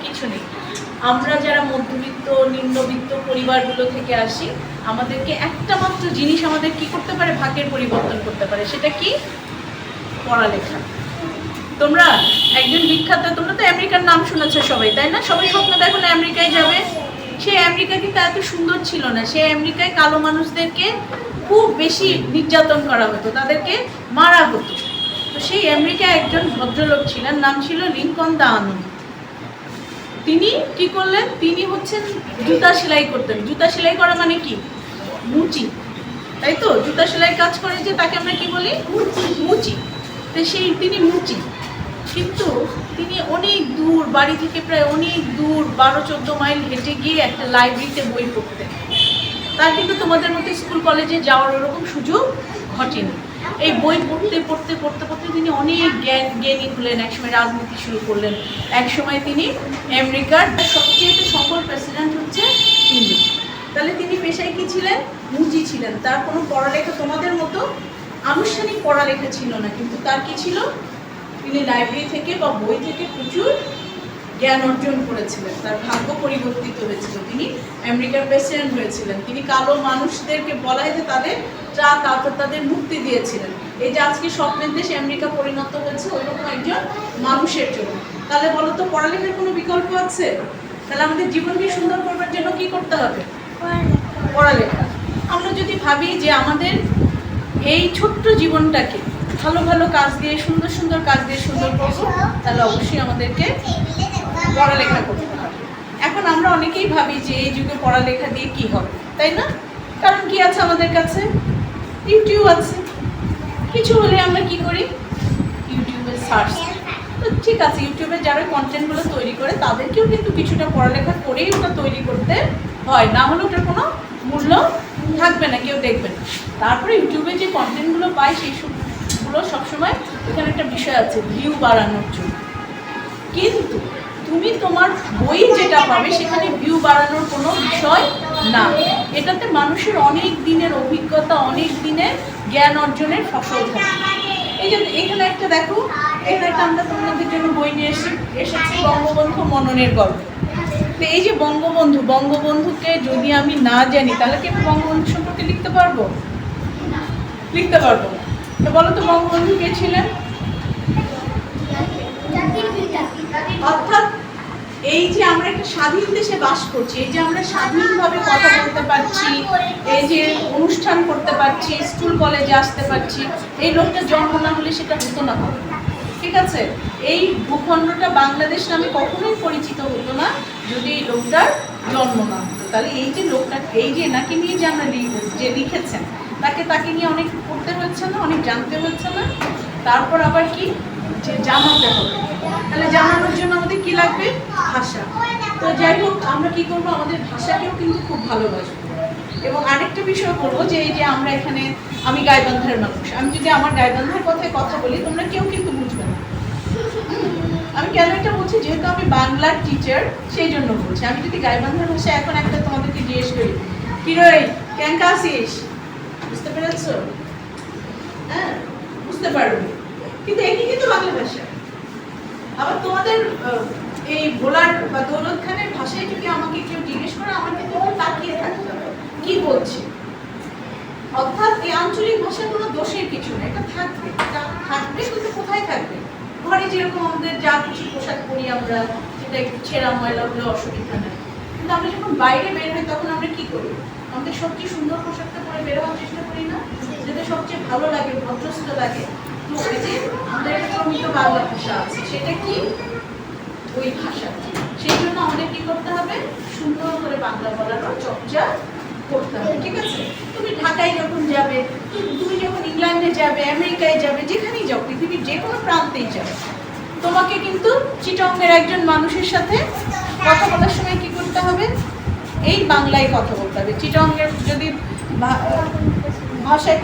কিছু নেই। আমরা যারা মধ্যবিত্ত নিম্নবিত্ত পরিবারগুলো থেকে আসি, আমাদেরকে একটা মাত্র জিনিস আমাদের কি করতে পারে, ভাগ্যের পরিবর্তন করতে পারে। সেটা কি? পড়ালেখা। তোমরা একজন বিখ্যাত, তোমরা তো আমেরিকার নাম শুনেছো সবাই, তাই না? সবাই স্বপ্ন দেখো না আমেরিকায় যাবে। সে আমেরিকা কিন্তু এত সুন্দর ছিল না। সে আমেরিকায় কালো মানুষদেরকে খুব বেশি নির্যাতন করা হতো, তাদেরকে মারা হতো। তো সেই আমেরিকায় একজন ভদ্রলোক ছিলেন, নাম ছিল লিঙ্কন দা আনন্দ। তিনি কি করলেন? তিনি হচ্ছেন জুতা সেলাই করতেন। জুতা সেলাই করা মানে কি? মুচি, তাই তো? জুতা সেলাই কাজ করে যে তাকে আমরা কি বলি? মুচি। তো তিনি মুচি, কিন্তু তিনি অনেক দূর বাড়ি থেকে, প্রায় অনেক দূর 12-14 মাইল হেঁটে গিয়ে একটা লাইব্রেরিতে বই পড়তেন। তার কিন্তু তোমাদের মতো স্কুল কলেজে যাওয়ার ওরকম সুযোগ ঘটেনি। এই বই পড়তে পড়তে পড়তে পড়তে তিনি অনেক জ্ঞানী হলেন। একসময় রাজনীতি শুরু করলেন। একসময় তিনি আমেরিকার সবচেয়ে সফল প্রেসিডেন্ট হচ্ছে তিনি। তাহলে তিনি পেশায় কি ছিলেন? মুচি ছিলেন। তার কোনো পড়ালেখা তোমাদের মতো আনুষ্ঠানিক পড়ালেখা ছিল না, কিন্তু তার কি ছিল? তিনি লাইব্রেরি থেকে বা বই থেকে প্রচুর জ্ঞান অর্জন করেছিলেন। তার ভাগ্য পরিবর্তিত হয়েছিল। তিনি আমেরিকার প্রেসিডেন্ট হয়েছিলেন। তিনি কালো মানুষদেরকে বলা হয় যে তাদের মুক্তি দিয়েছিলেন। এই যে আজকে স্বপ্নের দেশ আমেরিকা পরিণত হয়েছে ওইরকম একজন মানুষের জন্য। তাহলে বলো তো, পড়ালেখার কোনো বিকল্প আছে? তাহলে আমাদের জীবনকে সুন্দর করবার জন্য কি করতে হবে? পড়ালেখা। আমরা যদি ভাবি যে আমাদের এই ছোট্ট জীবনটাকে ভালো ভালো কাজ দিয়ে, সুন্দর সুন্দর কাজ দিয়ে সুন্দর করবো, তাহলে অবশ্যই আমাদেরকে পড়ালেখা করতে হবে। এখন আমরা অনেকেই ভাবি যে এই যুগে পড়ালেখা দিয়ে কি হবে, তাই না? কারণ কি আছে আমাদের কাছে? ইউটিউব আছে। কিছু হলে আমরা কি করি? ইউটিউবে সার্চ। তো ঠিক আছে, ইউটিউবে যারা কন্টেন্টগুলো তৈরি করে তাদেরকেও কিন্তু কিছুটা পড়ালেখা করেই ওটা তৈরি করতে হয়, না হলে ওটার কোনো মূল্য থাকবে না, কেউ দেখবে না। তারপরে ইউটিউবে যে কন্টেন্টগুলো পায় সেই সবগুলো সবসময় এখানে একটা বিষয় আছে, ভিউ বাড়ানোর জন্য। কিন্তু তুমি তোমার বই যেটা পাবে সেখানে ভিউ বাড়ানোর কোনো বিষয় না। এটাতে মানুষের অনেক দিনের অভিজ্ঞতা, অনেক দিনের জ্ঞান অর্জনের ফসল থাকে। এই যে এখানে একটা দেখো, এখানে একটা আমরা তোমাদের জন্য বই নিয়ে এসেছি, বঙ্গবন্ধু মননের গল্প। তো এই যে বঙ্গবন্ধুকে যদি আমি না জানি, তাহলে কি আমি বঙ্গবন্ধু সম্পর্কে লিখতে পারবো? লিখতে পারবো না। তো বলো তো, বঙ্গবন্ধু কে ছিলেন? অর্থাৎ এই যে আমরা একটা স্বাধীন দেশে বাস করছি, এই যে আমরা স্বাধীনভাবে কথা বলতে পারছি, এই যে অনুষ্ঠান করতে পারছি, স্কুল কলেজে আসতে পারছি, এই লোকটা জন্ম না হলে সেটা হতো না। ঠিক আছে? এই ভূখণ্ডটা বাংলাদেশ নামে কখনোই পরিচিত হতো না যদি এই লোকটার জন্ম না হতো। তাহলে এই যে লোকটা, এই যে নাকি নিয়ে যে আমরা যে লিখেছেন, তাকে নিয়ে অনেক পড়তে হচ্ছে না, অনেক জানতে হচ্ছে না। তারপর আবার কি, যে জানাতে হবে। তাহলে জানানোর জন্য আমাদের কি লাগবে? ভাষা। তো যাই হোক, আমরা কি করবো? আমাদের ভাষাকেও কিন্তু খুব ভালোবাসবো। এবং আরেকটা বিষয় করবো যে এই যে আমরা এখানে, আমি গাইবান্ধার মানুষ, আমি যদি আমার গাইবান্ধার কথায় কথা বলি, তোমরা কেউ কিন্তু বুঝবে না। আমি কেন এটা বলছি? যেহেতু আমি বাংলার টিচার, সেই জন্য বলছি। আমি যদি গাইবান্ধার ভাষায় এখন একটা তোমাদেরকে জিজ্ঞেস করি, কিরই কেনকা আসিস, বুঝতে পেরেছো? হ্যাঁ, বুঝতে পারবে, কিন্তু একই কিন্তু বাংলা ভাষা। আবার তোমাদের এই ভোলার বা দৌলত খানের ভাষায় যদি আমাকে কেউ জিজ্ঞেস করে, আমার কিন্তু তাকিয়ে থাকতে হবে কি বলছে। অর্থাৎ এই আঞ্চলিক ভাষার কোনো দোষের কিছু নেই, এটা থাকবে, কিন্তু কোথায় থাকবে? ঘরে যেরকম আমাদের যা কিছু পোশাক পরি আমরা, সেটা একটু ছেঁড়া ময়লা হলে অসুবিধা নেই। কিন্তু আমরা যখন বাইরে বের হই, তখন আমরা কি করি? আমাদের সবচেয়ে সুন্দর পোশাকটা পরে বের হওয়ার চেষ্টা করি না? যেটা সবচেয়ে ভালো লাগে, ভদ্রস্থ লাগে। তো ওই যে আমাদের একটা প্রমিত বাংলা ভাষা আছে, সেটা কি? ওই ভাষা। সেই জন্য আমাদের কি করতে হবে? সুন্দর করে বাংলা বলারও চর্চা করতে হবে। ঠিক আছে? তুমি ঢাকায় যখন যাবে, তুমি যখন ইংল্যান্ডে যাবে, আমেরিকায় যাবে, যেখানেই যাও, পৃথিবীর যে কোনো প্রান্তেই যাবে, তোমাকে কিন্তু চিটংয়ের একজন মানুষের সাথে কথা বলার সময় কি করতে হবে? এই বাংলায় কথা বলতে হবে। চিটংয়ের যদি ভাষায়